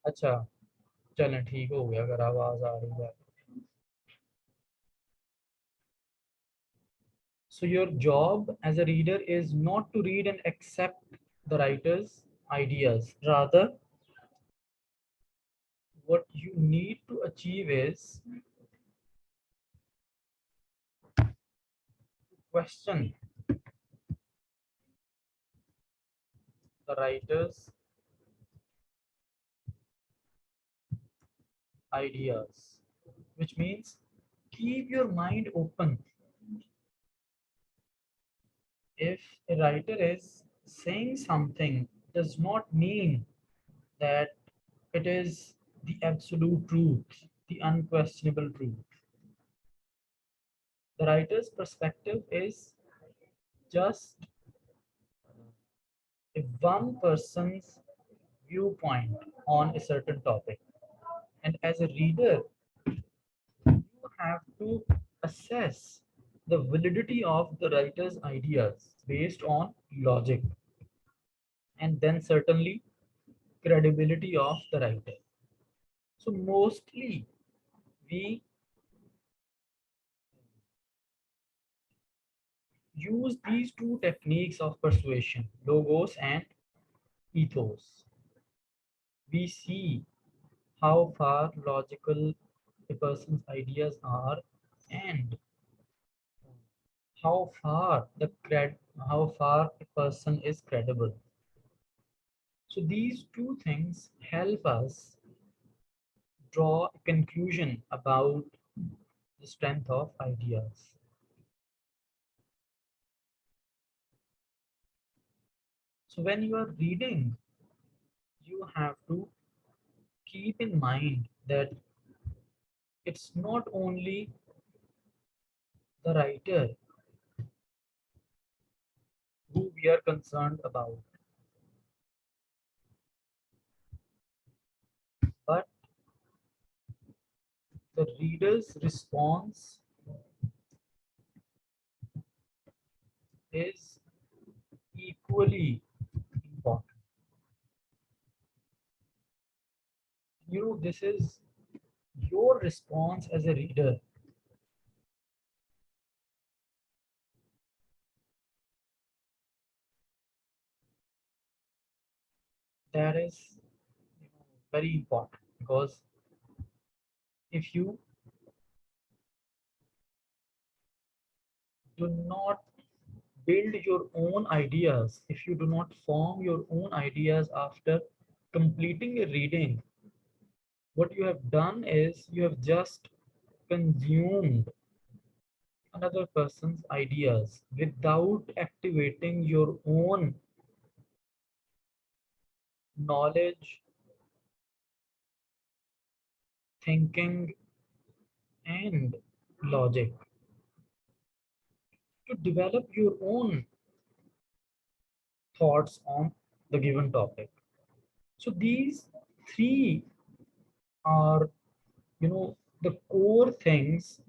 अच्छा, चलें ठीक हो गया अगर आवाज आ रही है। So your job as a reader is not to read and accept the writer's ideas. Rather, what you need to achieve is question the writer's ideas, which means keep your mind open. If a writer is saying something, does not mean that it is the absolute truth, the unquestionable truth. The writer's perspective is just one person's viewpoint on a certain topic. And as a reader, you have to assess the validity of the writer's ideas based on logic and then certainly credibility of the writer. So mostly we use these two techniques of persuasion, logos and ethos. We see how far logical a person's ideas are and how far how far a person is credible. So these two things help us draw a conclusion about the strength of ideas. So when you are reading, you have to keep in mind that it's not only the writer who we are concerned about, but the reader's response is equally important. This is your response as a reader that is very important, because if you do not build your own ideas, if you do not form your own ideas after completing a reading, what you have done is you have just consumed another person's ideas without activating your own knowledge, thinking, and logic to develop your own thoughts on the given topic. So these three are, the core things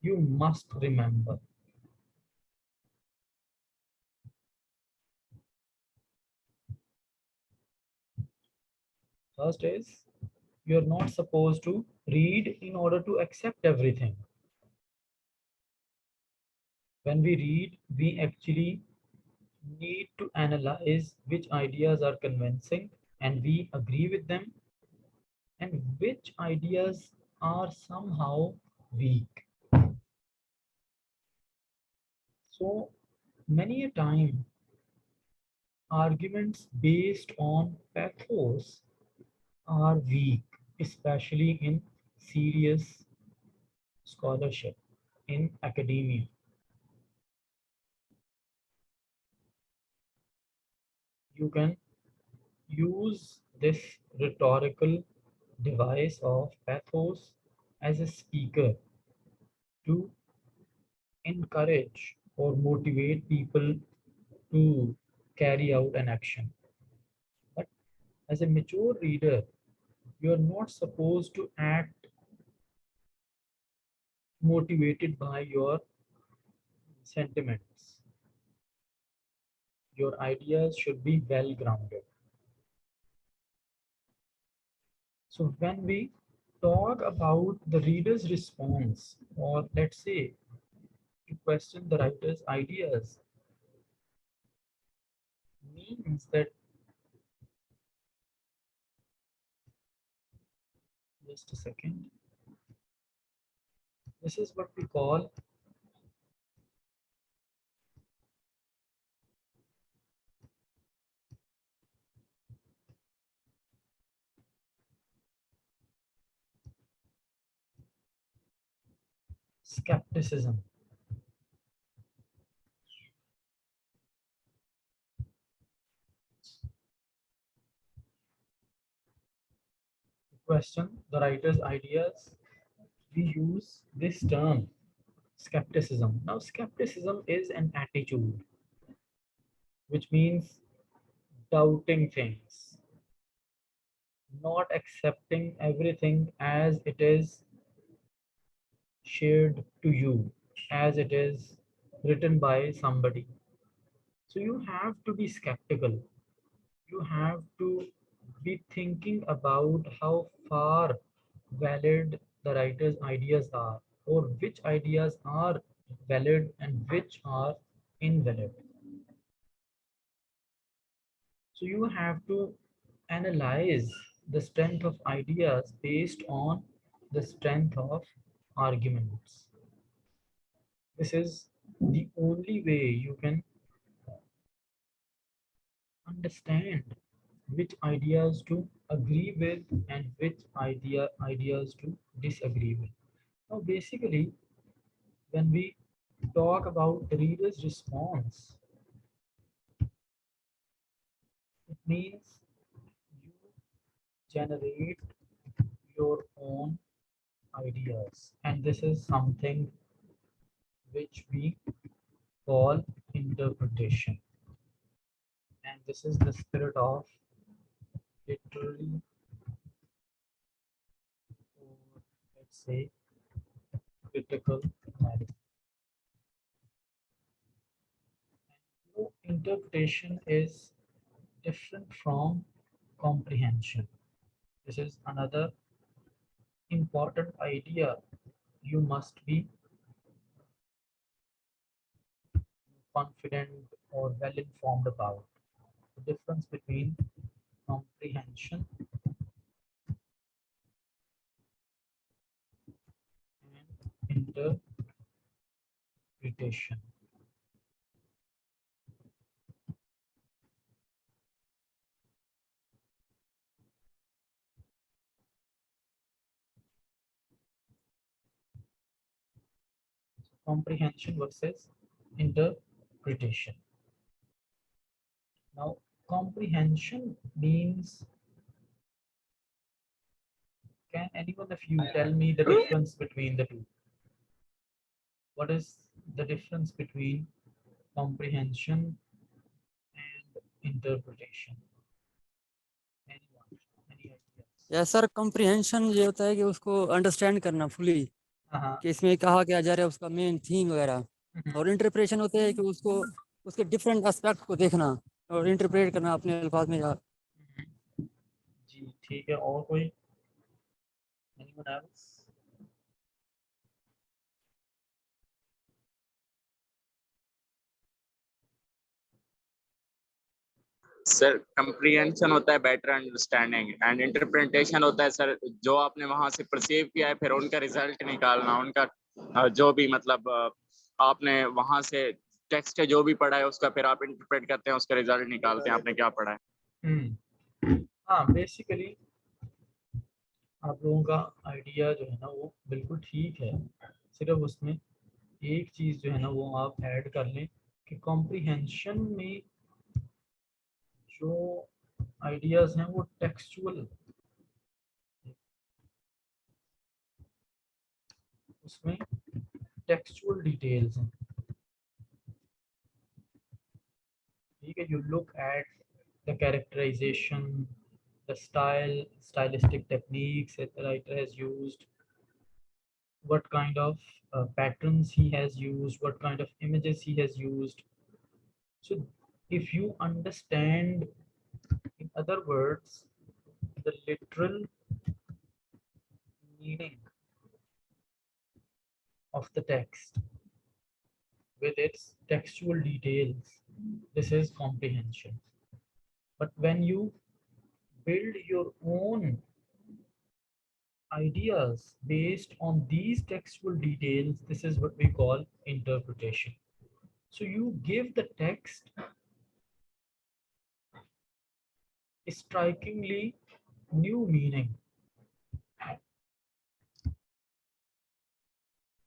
you must remember. First is, you're not supposed to read in order to accept everything. When we read, we actually need to analyze which ideas are convincing and we agree with them, and which ideas are somehow weak. So many a time, arguments based on pathos are weak, especially in serious scholarship, in academia. You can use this rhetorical device of pathos as a speaker to encourage or motivate people to carry out an action. But as a mature reader, you are not supposed to act motivated by your sentiments. Your ideas should be well grounded. So when we talk about the reader's response, or let's say to question the writer's ideas, means that, just a second, this is what we call skepticism. To question the writer's ideas, we use this term, skepticism. Now, skepticism is an attitude, which means doubting things, not accepting everything as it is shared to you, as it is written by somebody. So you have to be skeptical. You have to be thinking about how far valid the writer's ideas are, or which ideas are valid and which are invalid. So you have to analyze the strength of ideas based on the strength of arguments. This is the only way you can understand which ideas to agree with and which ideas to disagree with. Now, basically, when we talk about the reader's response, it means you generate your own ideas, and this is something which we call interpretation. And this is the spirit of literary, or let's say critical analysis. Interpretation is different from comprehension. This is another important idea you must be confident or well informed about. The difference between comprehension and interpretation. Comprehension versus interpretation. Now, comprehension means, can anyone of you tell me the difference between the two? What is the difference between comprehension and interpretation? Anyone? Any ideas? या sir comprehension ये होता है कि उसको understand करना fully, Uh-huh. कि इसमें कहा क्या जा रहा है, उसका मेन थीम वगैरह। Mhm. और इंटरप्रिटेशन होता है कि उसको उसके डिफरेंट एस्पेक्ट को देखना और इंटरप्रेट करना अपने अल्फाज में। जी ठीक है, और कोई? Anyone else? सर कंप्रीहेंशन होता है बेटर अंडरस्टैंडिंग, एंड इंटरप्रिटेशन होता है सर जो आपने वहां से परसीव किया है फिर उनका रिजल्ट निकालना, उनका जो भी मतलब आपने वहां से टेक्स्ट जो भी पढ़ा है उसका फिर आप इंटरप्रेट करते हैं, उसका रिजल्ट निकालते हैं आपने क्या पढ़ा है। हाँ, बेसिकली आप लोगों का आइडिया जो है ना वो बिल्कुल ठीक है, सिर्फ उसमें एक चीज़ जो है ना वो आप ऐड कर लें कि कॉम्प्रिहेंशन में जो आइडियाज़ हैं वो टेक्सचुअल, उसमें टेक्सचुअल डिटेल्स हैं। ठीक है, you look at the characterisation, the stylistic techniques that the writer has used, what kind of patterns he has used, what kind of images he has used. So if you understand, in other words, the literal meaning of the text with its textual details. This is comprehension. But when you build your own ideas based on these textual details, this is what we call interpretation. So you give the text a strikingly new meaning,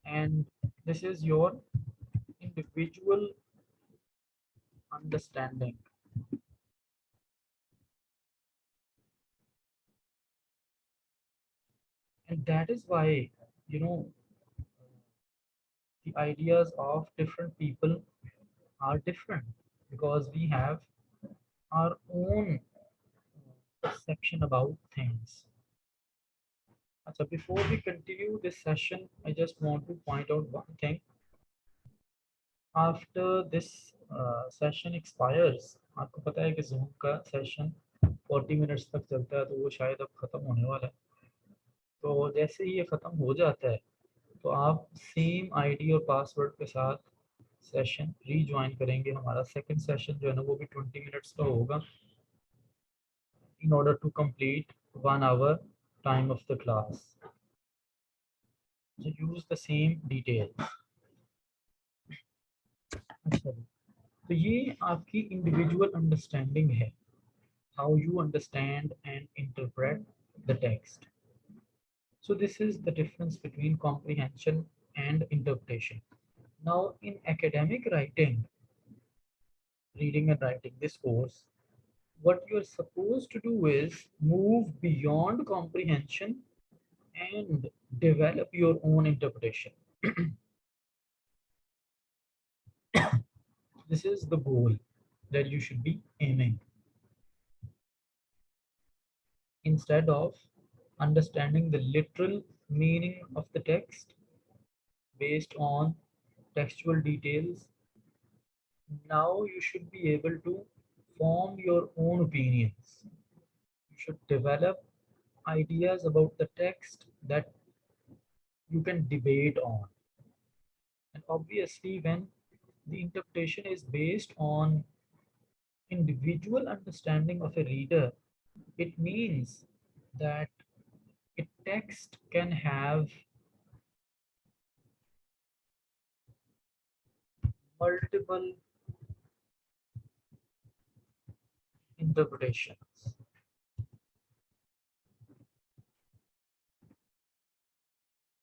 and this is your individual understanding. And that is why, you know, the ideas of different people are different, because we have our own perception about things. So before we continue this session, I just want to point out one thing. After this session expires, आपको पता है कि Zoom का session 40 minutes तक चलता है, तो वो शायद अब ख़त्म होने वाला है. तो जैसे ही ये ख़त्म हो जाता है, तो आप सेम आईडी और पासवर्ड के साथ सेशन रीज्वाइन करेंगे. हमारा सेकंड सेशन जो है ना, वो भी 20 मिनट्स का होगा, in order to complete 1 hour time of the class. So use the same details. अच्छा जी, तो ये आपकी इंडिविजुअल अंडरस्टैंडिंग है, how you understand and interpret the text. So this is the difference between comprehension and interpretation. Now in academic writing, reading and writing this course, what you're supposed to do is move beyond comprehension and develop your own interpretation. This is the goal that you should be aiming. Instead of understanding the literal meaning of the text based on textual details, now you should be able to form your own opinions. You should develop ideas about the text that you can debate on. And obviously, when the interpretation is based on individual understanding of a reader, it means that a text can have multiple interpretations.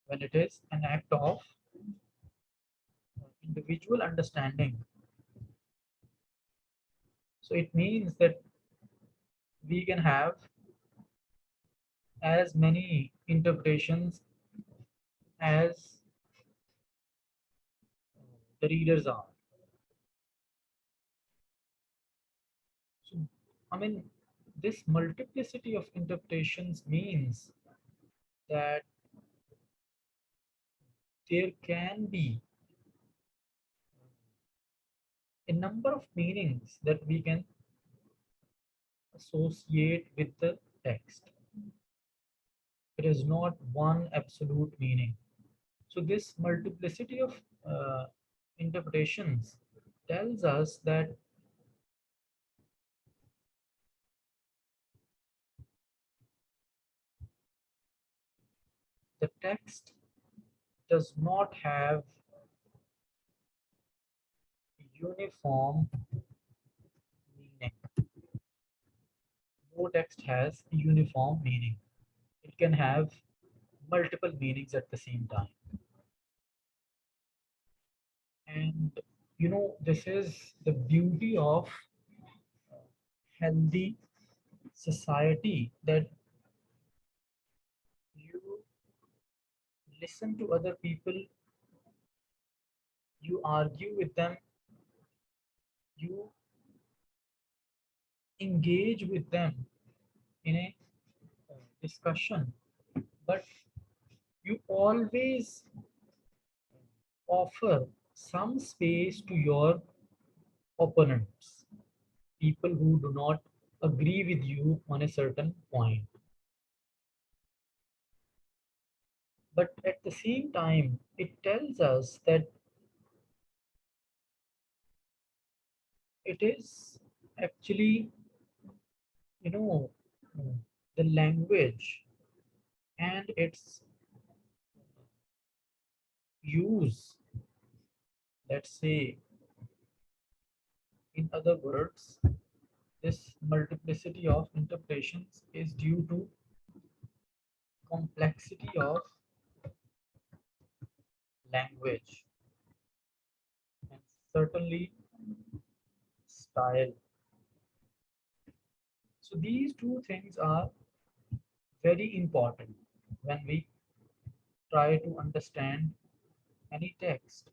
When it is an act of individual understanding, so it means that we can have as many interpretations as the readers are. So, I mean, this multiplicity of interpretations means that there can be a number of meanings that we can associate with the text. It is not one absolute meaning. So this multiplicity of interpretations tells us that the text does not have uniform meaning. No text has a uniform meaning. It can have multiple meanings at the same time. And you know, this is the beauty of healthy society, that you listen to other people, you argue with them, you engage with them in a discussion, but you always offer some space to your opponents, people who do not agree with you on a certain point. But at the same time, it tells us that it is actually, you know, the language and its use, let's say, in other words, this multiplicity of interpretations is due to complexity of language and certainly style. So these two things are very important when we try to understand any text.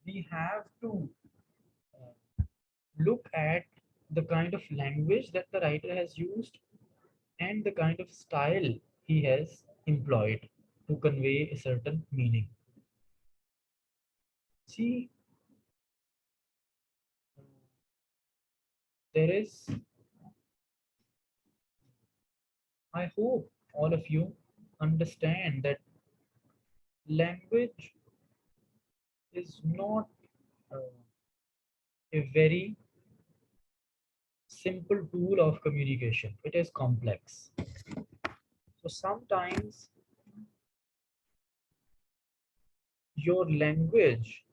We have to look at the kind of language that the writer has used and the kind of style he has employed to convey a certain meaning. See, there is, I hope all of you understand that language is not uh, a very simple tool of communication. It is complex. So sometimes your language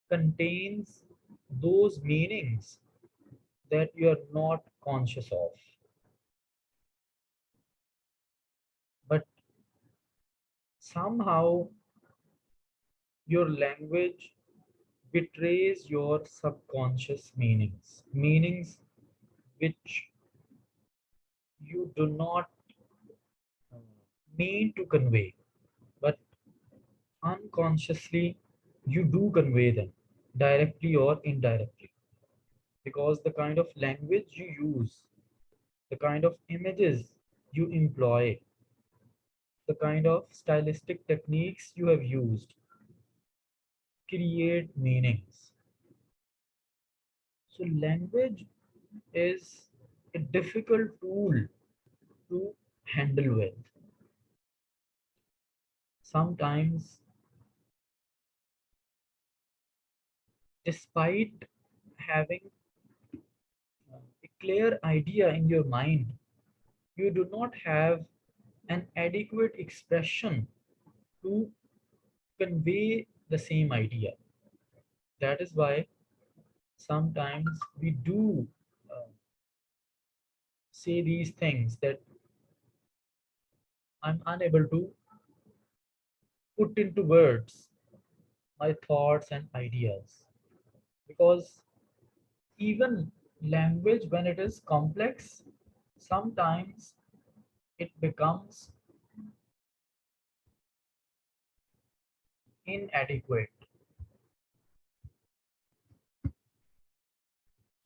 contains those meanings that you are not conscious of. But somehow your language betrays your subconscious meanings, meanings which you do not uh, mean to convey, but unconsciously you do convey them directly or indirectly, because the kind of language you use, the kind of images you employ, the kind of stylistic techniques you have used create meanings. So language is a difficult tool to handle with. Sometimes, despite having a clear idea in your mind, you do not have an adequate expression to convey the same idea. That is why sometimes we do uh, say these things that I'm unable to put into words my thoughts and ideas, because even language, when it is complex, sometimes it becomes inadequate,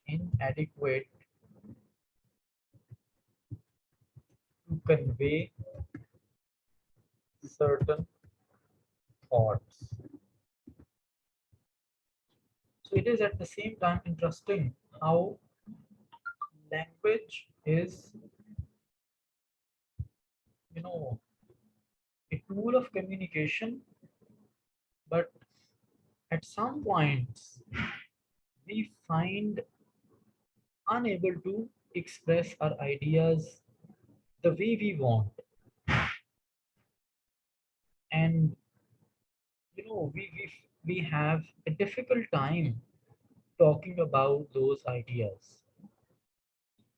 inadequate to convey certain thoughts. So it is at the same time interesting how language is, you know, a tool of communication, but at some points we find unable to express our ideas the way we want. And we have a difficult time talking about those ideas.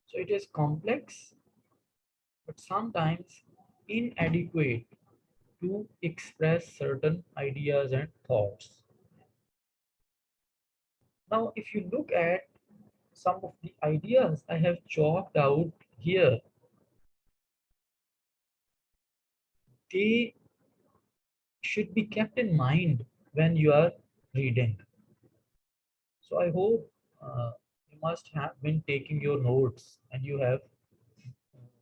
So it is complex, but sometimes inadequate to express certain ideas and thoughts. Now, if you look at some of the ideas I have chalked out here, they should be kept in mind when you are reading. So I hope you must have been taking your notes and you have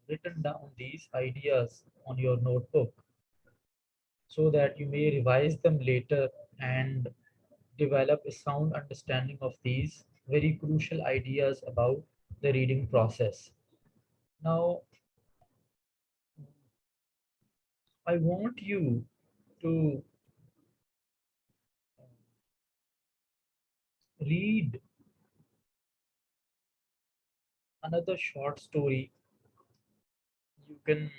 written down these ideas on your notebook so that you may revise them later and develop a sound understanding of these very crucial ideas about the reading process. Now, I want you to read another short story. You can,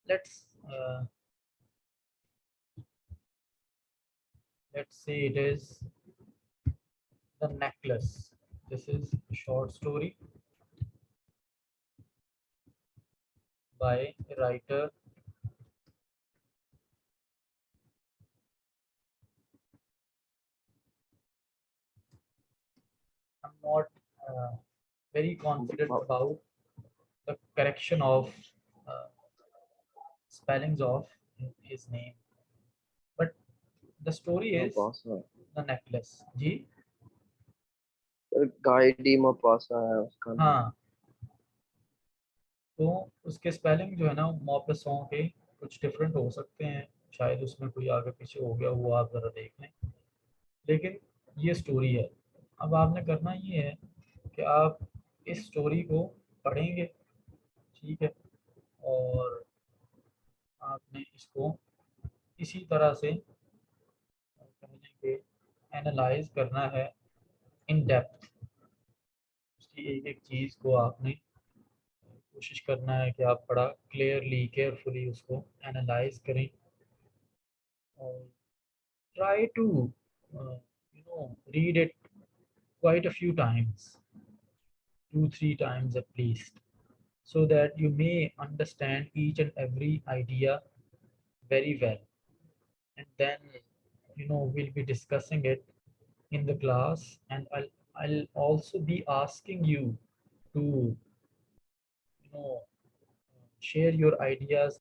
let's let's say it is The Necklace. This is a short story by a writer. I'm not very confident about the correction of uh, spellings of his name, but the story is Mapasa. The Necklace. जी गाइडी मपासा है उसका नाम। हाँ, तो उसके spelling जो है ना मॉपसों के कुछ डिफरेंट हो सकते हैं, शायद उसमें कोई आगे पीछे हो गया, वो आप ज़रा देख लें। लेकिन ये स्टोरी है। अब आपने करना ये है कि आप इस स्टोरी को पढ़ेंगे, ठीक है, और आपने इसको इसी तरह से कहने के एनालाइज करना है इन डेप्थ। उसकी एक एक चीज़ को आपने कोशिश करना है कि आप बड़ा क्लियरली केयरफुली उसको एनालाइज करें और try to read it quite a few times, 2-3 times at least, so that you may understand each and every idea very well. And then we'll be discussing it in the class, and I'll also be asking you to share your ideas